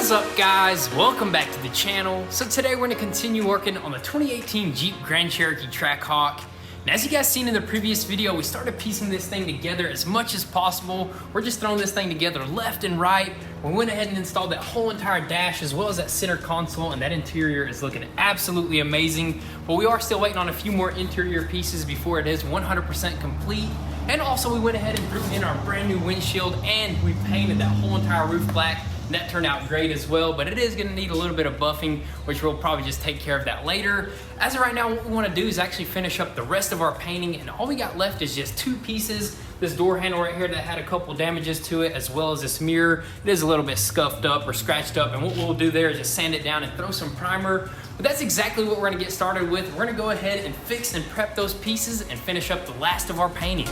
What is up, guys? Welcome back to the channel. So today we're going to continue working on the 2018 Jeep Grand Cherokee Trackhawk. And as you guys seen in the previous video, we started piecing this thing together as much as possible. We're just throwing this thing together left and right. We went ahead and installed that whole entire dash as well as that center console, and that interior is looking absolutely amazing. But we are still waiting on a few more interior pieces before it is 100% complete. And also we went ahead and threw in our brand new windshield, and we painted that whole entire roof black. And that turned out great as well, but it is gonna need a little bit of buffing, which we'll probably just take care of that later. As of right now, what we wanna do is actually finish up the rest of our painting, and all we got left is just two pieces. This door handle right here that had a couple damages to it, as well as this mirror. It is a little bit scuffed up or scratched up, and what we'll do there is just sand it down and throw some primer. But that's exactly what we're gonna get started with. We're gonna go ahead and fix and prep those pieces and finish up the last of our painting.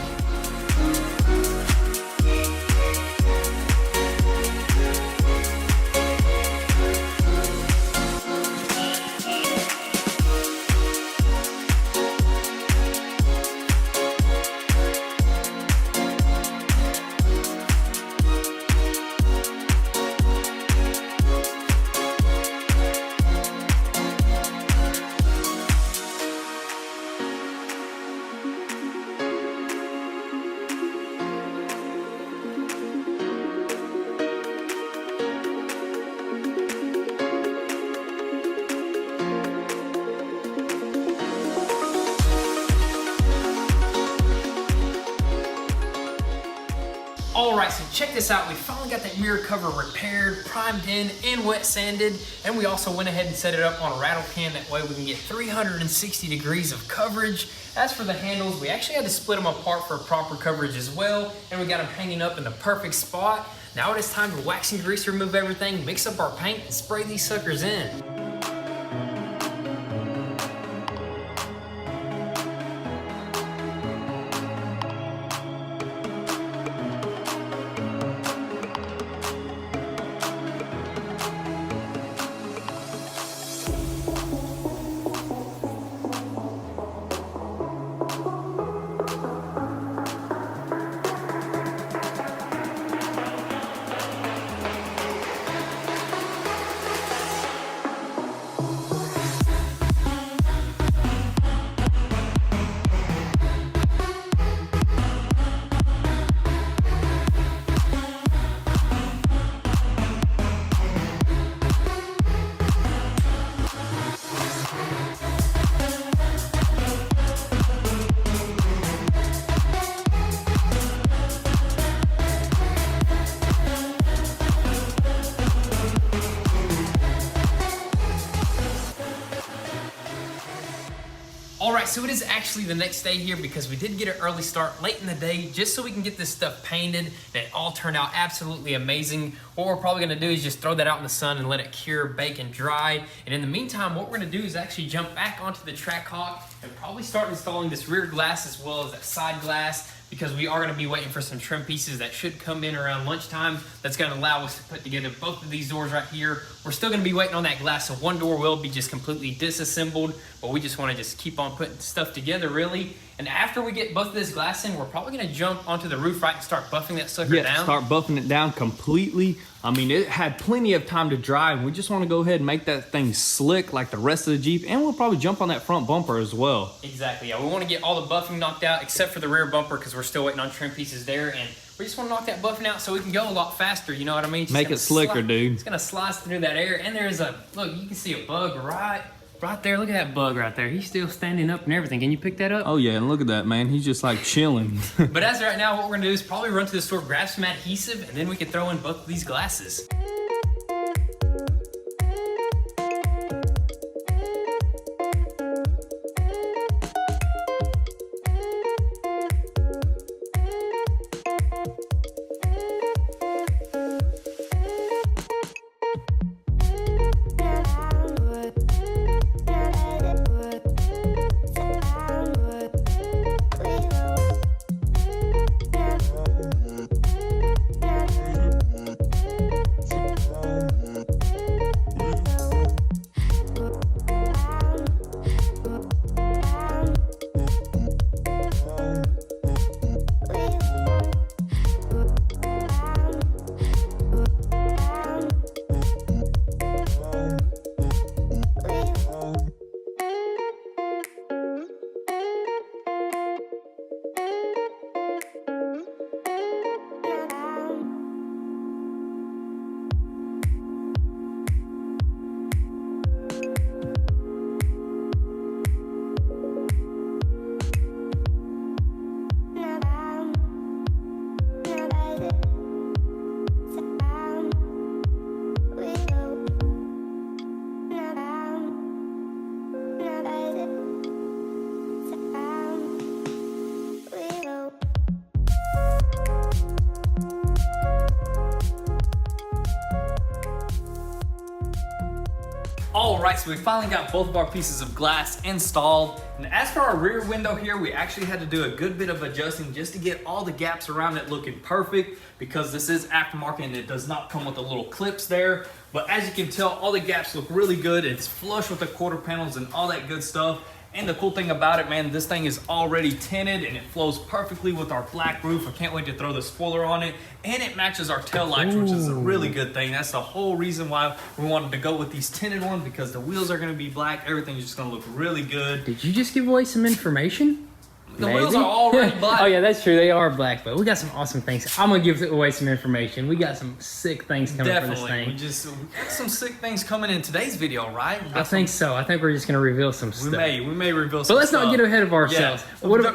Alright, so check this out. We finally got that mirror cover repaired, primed in, and wet sanded. And we also went ahead and set it up on a rattle can. That way we can get 360 degrees of coverage. As for the handles, we actually had to split them apart for proper coverage as well. And we got them hanging up in the perfect spot. Now it is time to wax and grease, remove everything, mix up our paint, and spray these suckers in. Alright, so it is actually the next day here because we did get an early start late in the day just so we can get this stuff painted, and it all turned out absolutely amazing. What we're probably going to do is just throw that out in the sun and let it cure, bake, and dry. And in the meantime, what we're going to do is actually jump back onto the Trackhawk and probably start installing this rear glass as well as that side glass, because we are going to be waiting for some trim pieces that should come in around lunchtime. That's going to allow us to put together both of these doors right here. We're still going to be waiting on that glass, so one door will be just completely disassembled, but we just want to just keep on putting stuff together, really. And after we get both of this glass in, we're probably going to jump onto the roof right and start buffing that sucker down. Yeah, start buffing it down completely. I mean, it had plenty of time to dry, and we just want to go ahead and make that thing slick like the rest of the Jeep, and we'll probably jump on that front bumper as well. Exactly, yeah. We want to get all the buffing knocked out except for the rear bumper because we're still waiting on trim pieces there, and we just want to knock that buffing out so we can go a lot faster, you know what I mean? Make it slicker, dude. It's going to slice through that air, and there's a, look, you can see a bug right there. Look at that bug right there. He's still standing up and everything. Can you pick that up? Oh yeah, and look at that, man. He's just like chilling. But as of right now, what we're gonna do is probably run to the store, grab some adhesive, and then we can throw in both of these glasses. All right, so we finally got both of our pieces of glass installed. And as for our rear window here, we actually had to do a good bit of adjusting just to get all the gaps around it looking perfect, because this is aftermarket and it does not come with the little clips there. But as you can tell, all the gaps look really good. It's flush with the quarter panels and all that good stuff. And the cool thing about it, man, this thing is already tinted and it flows perfectly with our black roof. I can't wait to throw the spoiler on it. And it matches our tail lights, which is a really good thing. That's the whole reason why we wanted to go with these tinted ones, because the wheels are gonna be black. Everything's just gonna look really good. Did you just give away some information? The wheels are already black. Oh yeah, that's true. They are black, but we got some awesome things. I'm gonna give away some information. We got some sick things coming for this thing. We got some sick things coming in today's video, right? I think so. I think we're just gonna reveal some stuff. We may reveal some But let's stuff. not get ahead of ourselves.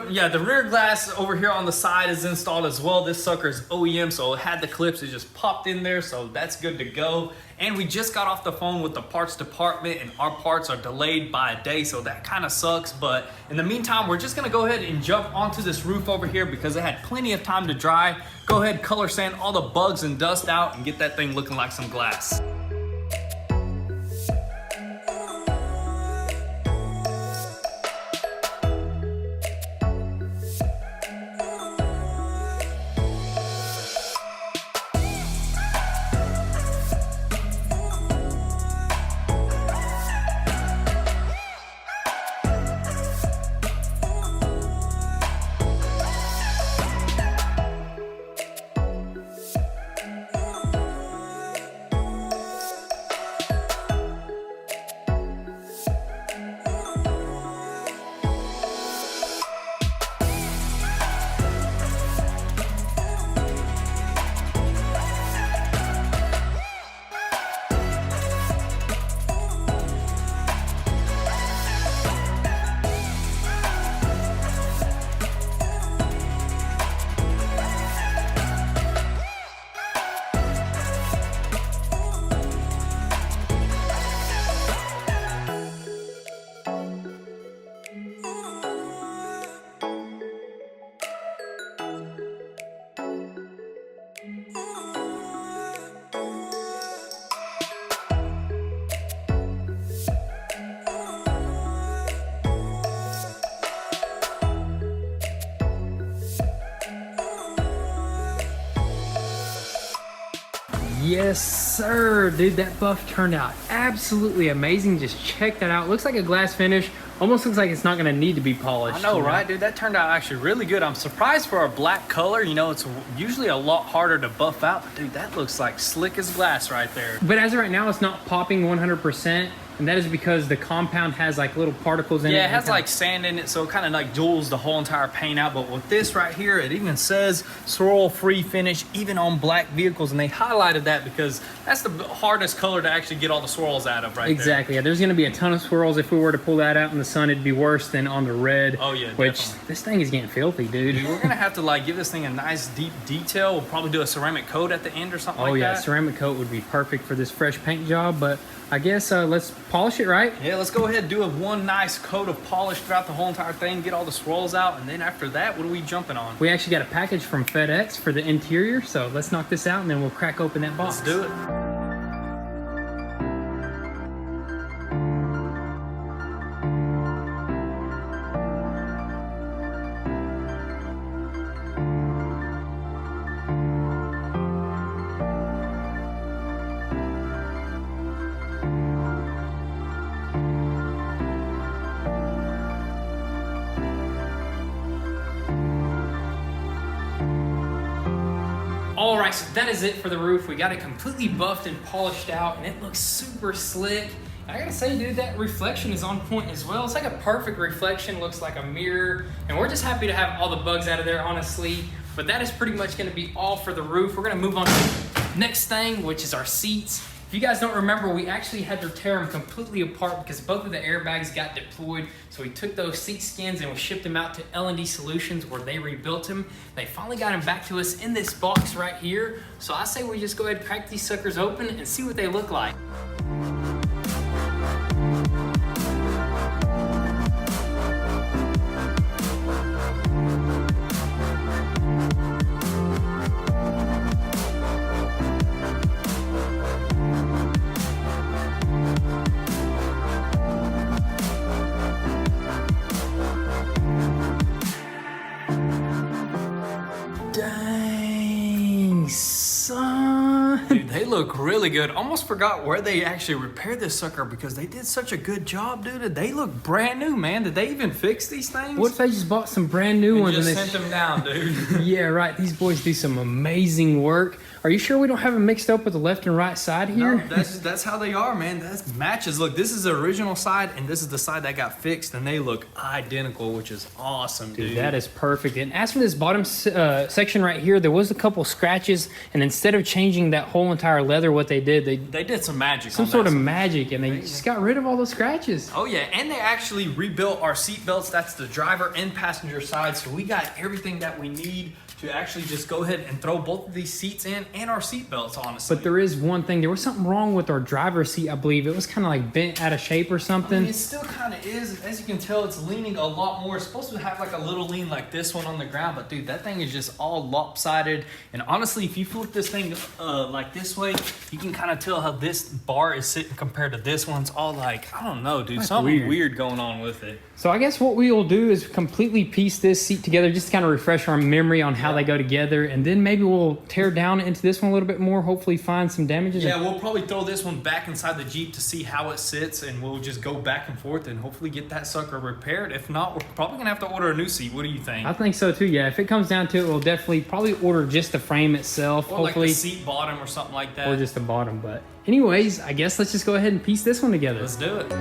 Yeah, the rear glass over here on the side is installed as well. This sucker is OEM, so it had the clips. It just popped in there, so that's good to go. And we just got off the phone with the parts department, and our parts are delayed by a day, so that kind of sucks. But in the meantime, we're just gonna go ahead and jump onto this roof over here because it had plenty of time to dry. Go ahead, color sand all the bugs and dust out and get that thing looking like some glass. Yes, sir. Dude, that buff turned out absolutely amazing. Just check that out. Looks like a glass finish. Almost looks like it's not gonna need to be polished. I know, right, dude? That turned out actually really good. I'm surprised for a black color. You know, it's usually a lot harder to buff out, but dude, that looks like slick as glass right there. But as of right now, it's not popping 100%. And that is because the compound has like little particles in it. Yeah, it has like sand in it, so it kind of like jewels the whole entire paint out. But with this right here, it even says swirl-free finish, even on black vehicles. And they highlighted that because that's the hardest color to actually get all the swirls out of right there. Exactly. Yeah, there's going to be a ton of swirls. If we were to pull that out in the sun, it'd be worse than on the red. Oh, yeah, which definitely. This thing is getting filthy, dude. We're going to have to like give this thing a nice deep detail. We'll probably do a ceramic coat at the end or something like that. Oh, yeah. Ceramic coat would be perfect for this fresh paint job. But I guess let's polish it, right? Yeah, let's go ahead and do one nice coat of polish throughout the whole entire thing, get all the swirls out, and then after that, what are we jumping on? We actually got a package from FedEx for the interior, so let's knock this out and then we'll crack open that box. Let's do it. All right, so that is it for the roof. We got it completely buffed and polished out, and it looks super slick. I gotta say, dude, that reflection is on point as well. It's like a perfect reflection, looks like a mirror, and we're just happy to have all the bugs out of there, honestly. But that is pretty much gonna be all for the roof. We're gonna move on to the next thing, which is our seats. If you guys don't remember, we actually had to tear them completely apart because both of the airbags got deployed. So we took those seat skins and we shipped them out to L&D Solutions where they rebuilt them. They finally got them back to us in this box right here. So I say we just go ahead and crack these suckers open and see what they look like. look really good. Almost forgot where they actually repaired this sucker because they did such a good job, dude. They look brand new, man. Did they even fix these things? What if they just bought some brand new ones and and just sent them down, dude? Yeah, right. These boys do some amazing work. Are you sure we don't have them mixed up with the left and right side here? No, that's how they are, man. That's matches. Look, this is the original side, and this is the side that got fixed, and they look identical, which is awesome, dude. That is perfect. And as for this bottom section right here, there was a couple scratches, and instead of changing that whole entire leather, what they did, they did some magic. Some sort of magic, and they just got rid of all the scratches. Oh yeah, and they actually rebuilt our seat belts. That's the driver and passenger side, so we got everything that we need to actually just go ahead and throw both of these seats in and our seat belts, honestly. But there is one thing. There was something wrong with our driver's seat, I believe. It was kind of like bent out of shape or something. I mean, it still kind of is. As you can tell, it's leaning a lot more. It's supposed to have like a little lean like this one on the ground, but dude, that thing is just all lopsided. And honestly, if you flip this thing like this way, you can kind of tell how this bar is sitting compared to this one. It's all like, I don't know, dude, something weird going on with it. So I guess what we will do is completely piece this seat together, just to kind of refresh our memory on how they go together, and then maybe we'll tear down into this one a little bit more, hopefully find some damages. Yeah, we'll probably throw this one back inside the Jeep to see how it sits, and we'll just go back and forth and hopefully get that sucker repaired. If not, we're probably gonna have to order a new seat. What do you think? I think so too, yeah. If it comes down to it, we'll definitely probably order just the frame itself, or hopefully. Like the seat bottom or something like that. Or just the bottom, but anyways, I guess let's just go ahead and piece this one together. Let's do it.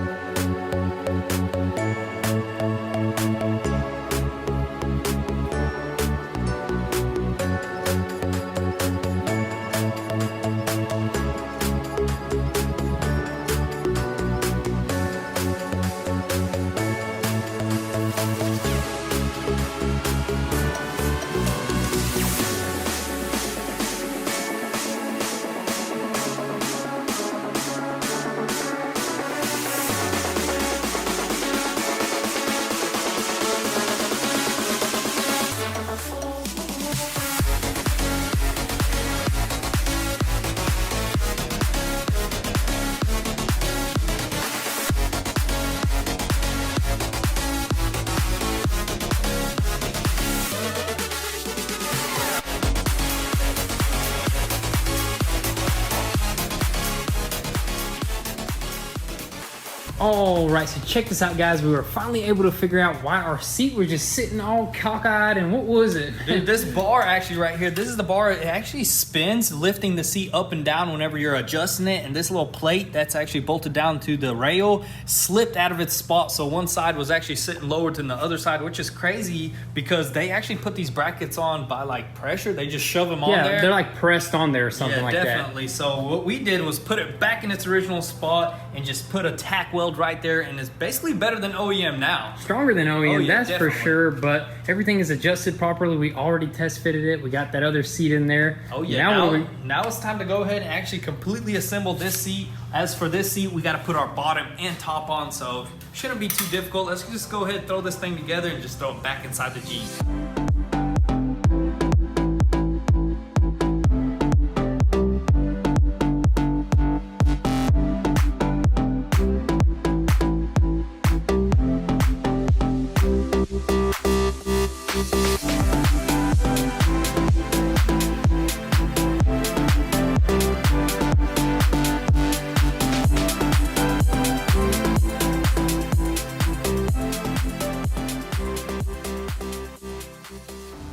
All right, so check this out, guys. We were finally able to figure out why our seat was just sitting all cockeyed, and what was it? Dude, this bar actually right here, this is the bar. It actually spins, lifting the seat up and down whenever you're adjusting it, and this little plate that's actually bolted down to the rail slipped out of its spot, so one side was actually sitting lower than the other side, which is crazy because they actually put these brackets on by like pressure. They just shove them on there. Yeah, they're like pressed on there or something like that. Yeah, definitely. So what we did was put it back in its original spot and just put a tack weld right there, and it's basically better than OEM now. Stronger than OEM, Oh, yeah, that's definitely. for sure, but everything is adjusted properly. We already test fitted it. We got that other seat in there. Oh yeah, now it's time to go ahead and actually completely assemble this seat. As for this seat, we got to put our bottom and top on, so shouldn't be too difficult. Let's just go ahead and throw this thing together and just throw it back inside the Jeep.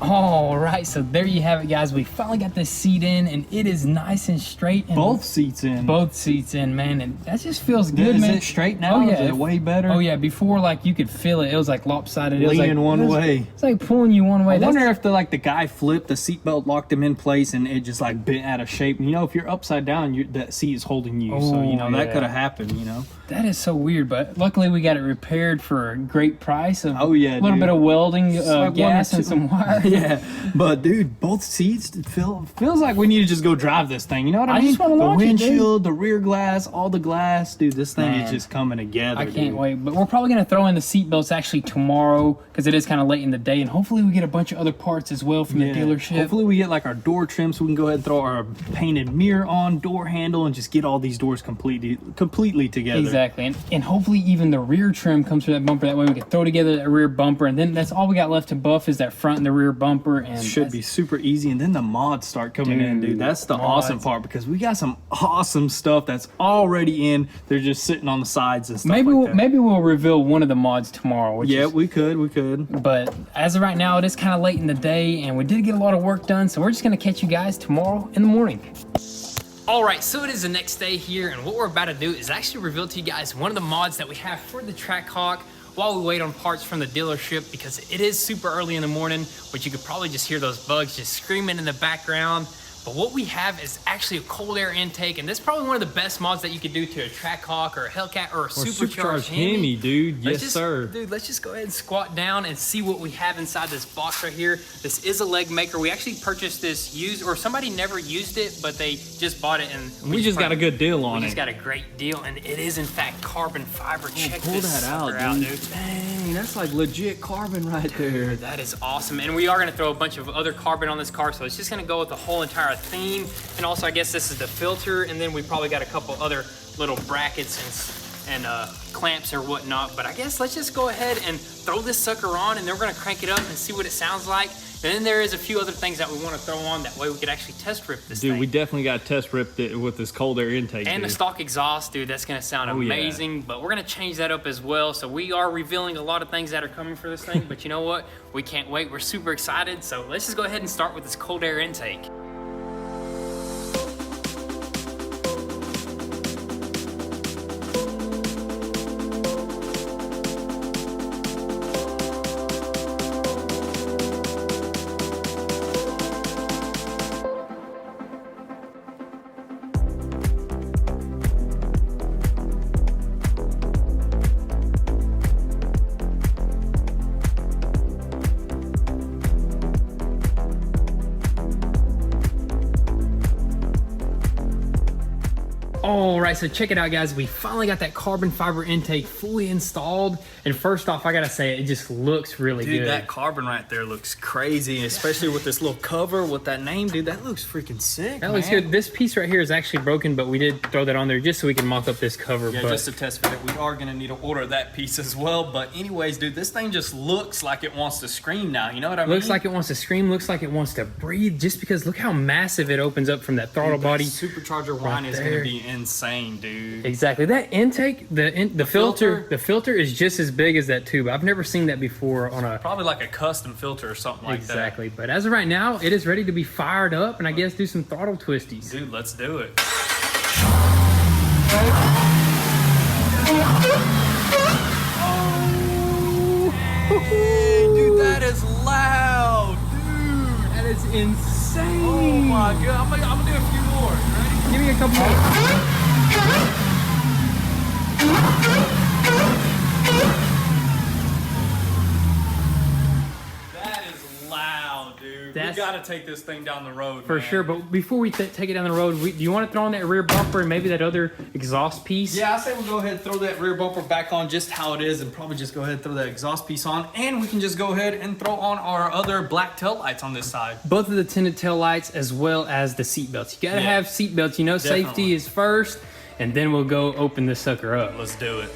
All right, so there you have it, guys. We finally got this seat in, and it is nice and straight. And Both seats in. Both seats in, man, and that just feels good, Is man. it straight now? Oh yeah, Is it way better? Oh yeah, before like you could feel it. It was like lopsided. It was Leaning like, one way. It's like pulling you one way. I wonder if the guy flipped, the seatbelt locked him in place, and it just like bent out of shape. You know, if you're upside down, that seat is holding you. So you know that yeah. could have happened. You know. That is so weird, but luckily we got it repaired for a great price. Of Oh yeah, a little dude. bit of welding, like gas, one or and some wire. Yeah, but dude, both seats feels like we need to just go drive this thing. You know what I mean? just wanna the launch it, dude. windshield, the rear glass, all the glass, dude. This thing Man. is just coming together. I can't dude. wait, but we're probably gonna throw in the seat belts actually tomorrow because it is kind of late in the day, and hopefully we get a bunch of other parts as well from the dealership. Hopefully we get like our door trim so we can go ahead and throw our painted mirror on, door handle, and just get all these doors completely together. Exactly, and hopefully even the rear trim comes through that bumper. That way we can throw together that rear bumper, and then that's all we got left to buff is that front and the rear bumper, and Should be super easy, and then the mods start coming in, dude. That's the awesome part, because we got some awesome stuff that's already in. They're just sitting on the sides and stuff. Maybe we'll reveal one of the mods tomorrow. We could. But as of right now, it is kind of late in the day, and we did get a lot of work done, so we're just gonna catch you guys tomorrow in the morning. All right, so it is the next day here, and what we're about to do is actually reveal to you guys one of the mods that we have for the Trackhawk while we wait on parts from the dealership, because it is super early in the morning, which you could probably just hear those bugs just screaming in the background. But what we have is actually a cold air intake, and this is probably one of the best mods that you could do to a Trackhawk or a Hellcat or a supercharged Hemi, dude. Yes, sir. Dude, let's just go ahead and squat down and see what we have inside this box right here. This is a leg maker. We actually purchased this used, or somebody never used it, but they just bought it, and we just got a good deal on it. We just got a great deal, and it is in fact carbon fiber. Check pull this that out, dude. Dang, that's like legit carbon right there. That is awesome. And we are gonna throw a bunch of other carbon on this car, so it's just gonna go with the whole entire theme. And also, I guess this is the filter, and then we probably got a couple other little brackets and clamps or whatnot. But I guess let's just go ahead and throw this sucker on, and then we're gonna crank it up and see what it sounds like. And then there is a few other things that we want to throw on, that way we could actually test rip this thing. Dude, we definitely got to test rip it with this cold air intake. And dude. The stock exhaust, dude, that's gonna sound amazing. Yeah. But we're gonna change that up as well. So we are revealing a lot of things that are coming for this thing, but you know what? We can't wait. We're super excited. So let's just go ahead and start with this cold air intake. All right, so check it out, guys. We finally got that carbon fiber intake fully installed. And first off, I gotta say, it just looks really good. Dude, that carbon right there looks crazy, especially with this little cover with that name, dude. That looks freaking sick, That looks good. This piece right here is actually broken, but we did throw that on there just so we can mock up this cover. Yeah, just to test fit it. We are gonna need to order that piece as well. But anyways, dude, this thing just looks like it wants to scream now. You know what I mean? Looks like it wants to scream, looks like it wants to breathe, just because look how massive it opens up from that throttle body. Supercharger whine is gonna be insane, dude. Exactly. That intake, the filter is just as big as that tube. I've never seen that before on a... Probably like a custom filter or something like that. Exactly. But as of right now, it is ready to be fired up, and I guess do some throttle twisties. Dude, let's do it. Hey, dude, that is loud, dude. That is insane. Oh my god, I'm gonna do a few more. You ready? Give me a couple more. That is loud, dude. We gotta take this thing down the road, for sure. But before we take it down the road, do you want to throw on that rear bumper and maybe that other exhaust piece? Yeah, I say we'll go ahead and throw that rear bumper back on just how it is, and probably just go ahead and throw that exhaust piece on, and we can just go ahead and throw on our other black tail lights on this side. Both of the tinted tail lights as well as the seat belts. You gotta have seat belts. You know, definitely. Safety is first, and then we'll go open this sucker up. Let's do it.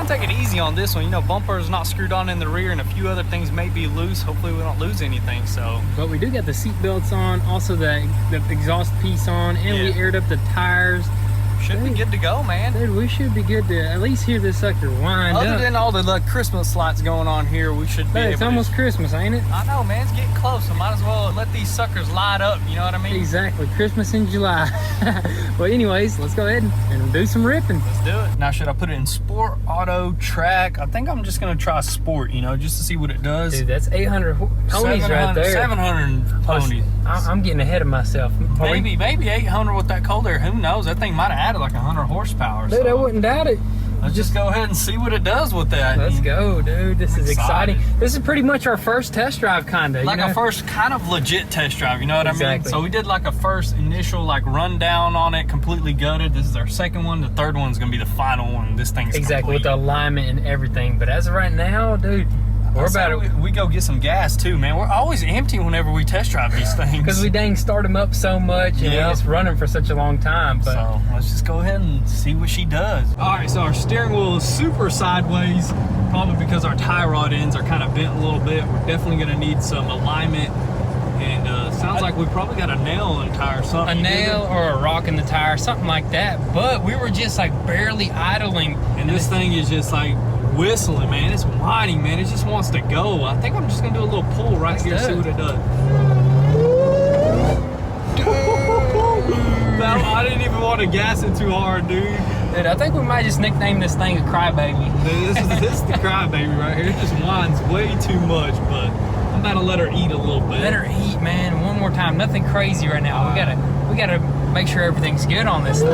Take it easy on this one. You know, bumper is not screwed on in the rear, and a few other things may be loose. Hopefully we don't lose anything. So, but we do got the seat belts on, also the exhaust piece on, and we aired up the tires. Should be good to go, man. Dude, we should be good to at least hear this sucker wind up. Other than all the Christmas lights going on here, we should be able to... It's almost Christmas, ain't it? I know, man. It's getting close. So might as well let these suckers light up. You know what I mean? Exactly. Christmas in July. Well, anyways, let's go ahead and do some ripping. Let's do it. Now, should I put it in sport, auto, track? I think I'm just gonna try sport, you know, just to see what it does. Dude, that's 800 ponies right there. 700 ponies. I'm getting ahead of myself. Maybe 800 with that cold air. Who knows? That thing might have added like 100 horsepower. Dude, I wouldn't doubt it. Let's just go ahead and see what it does with that. Let's go, dude. This is exciting. This is pretty much our first test drive, kinda. Like a first kind of legit test drive, you know what I mean? Exactly. So we did like a first initial like rundown on it, completely gutted. This is our second one. The third one's gonna be the final one. This thing's exactly complete. with the alignment and everything. But as of right now, dude, we're about to. We go get some gas too, man. We're always empty whenever we test drive these things. Because we dang start them up so much and it's running for such a long time. But so let's just go ahead and see what she does. All right, so our steering wheel is super sideways, probably because our tie rod ends are kind of bent a little bit. We're definitely gonna need some alignment. And sounds like we probably got a nail in the tire or something. A nail or a rock in the tire, something like that. But we were just like barely idling. And this thing is just like whistling, man. It's whining, man. It just wants to go. I think I'm just gonna do a little pull right here, see what it does. I didn't even want to gas it too hard, dude. Dude, I think we might just nickname this thing a crybaby. Dude, this is the crybaby right here. It just whines way too much, but I'm about to let her eat a little bit. Let her eat, man. One more time. Nothing crazy right now. We gotta make sure everything's good on this thing.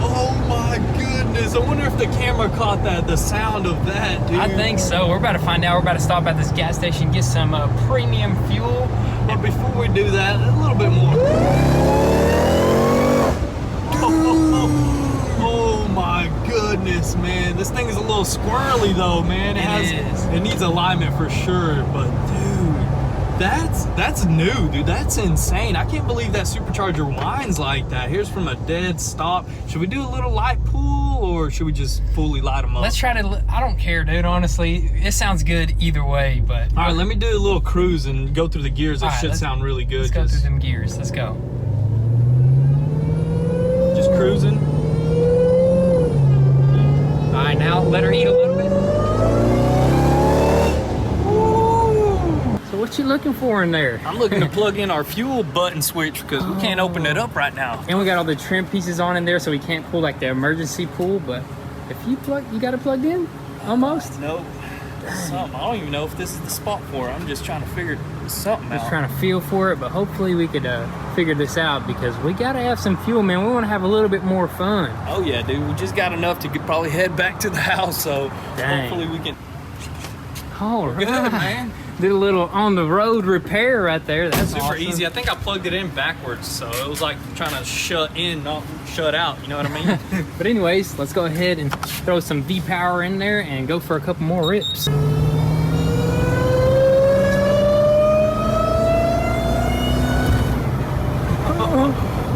Oh my goodness. I wonder if the camera caught that, the sound of that, dude. I think so. We're about to find out. We're about to stop at this gas station, get some premium fuel. But before we do that, a little bit more. Oh my goodness, man. This thing is a little squirrely though, man. It needs alignment for sure, but dude, that's new, dude. That's insane. I can't believe that supercharger whines like that. Here's from a dead stop. Should we do a little light pull or should we just fully light them up? Let's try to, I don't care, dude, honestly. It sounds good either way, but. All right, let me do a little cruise and go through the gears. That should sound really good. Let's go through them gears. Let's go. Just cruising. All right, now let her eat a little bit. So what you looking for in there? I'm looking to plug in our fuel button switch because we can't open it up right now. And we got all the trim pieces on in there, so we can't pull like the emergency pull, but if you got it plugged in? Almost? Nope. Something. I don't even know if this is the spot for it. I'm just trying to figure something out. Just trying to feel for it, but hopefully we could figure this out because we gotta have some fuel, man. We want to have a little bit more fun. Oh yeah, dude. We just got enough to probably head back to the house, so hopefully we can. All right. Good, man. Did a little on the road repair right there. That's super awesome. easy. I think I plugged it in backwards, so it was like trying to shut in, not shut out. You know what I mean? But anyways, let's go ahead and throw some V-power in there and go for a couple more rips.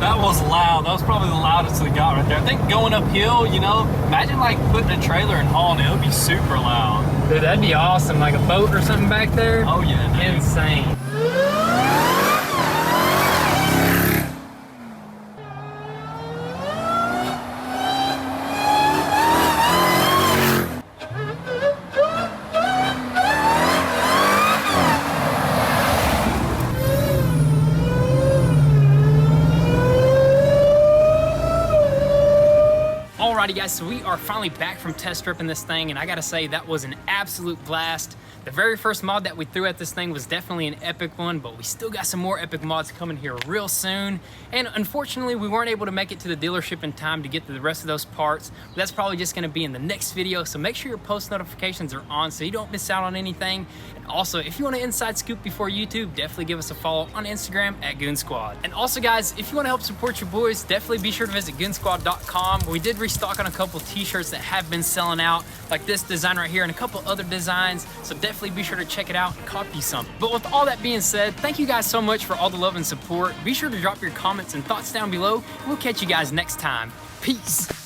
That was loud. That was probably the loudest we got right there. I think going uphill, you know, imagine like putting a trailer and hauling it. It would be super loud. Dude, that'd be awesome. Like a boat or something back there. Oh yeah, dude. Insane. Alrighty guys, so we are finally back from test stripping this thing, and I gotta say that was an absolute blast. The very first mod that we threw at this thing was definitely an epic one, but we still got some more epic mods coming here real soon. And unfortunately, we weren't able to make it to the dealership in time to get to the rest of those parts. But that's probably just gonna be in the next video, so make sure your post notifications are on so you don't miss out on anything. And also, if you want an inside scoop before YouTube, definitely give us a follow on Instagram at goonzquad. And also guys, if you wanna help support your boys, definitely be sure to visit goonzquad.com. We did restock on a couple t-shirts that have been selling out, like this design right here and a couple other designs, so definitely be sure to check it out and copy some. But with all that being said, thank you guys so much for all the love and support. Be sure to drop your comments and thoughts down below, and we'll catch you guys next time. Peace.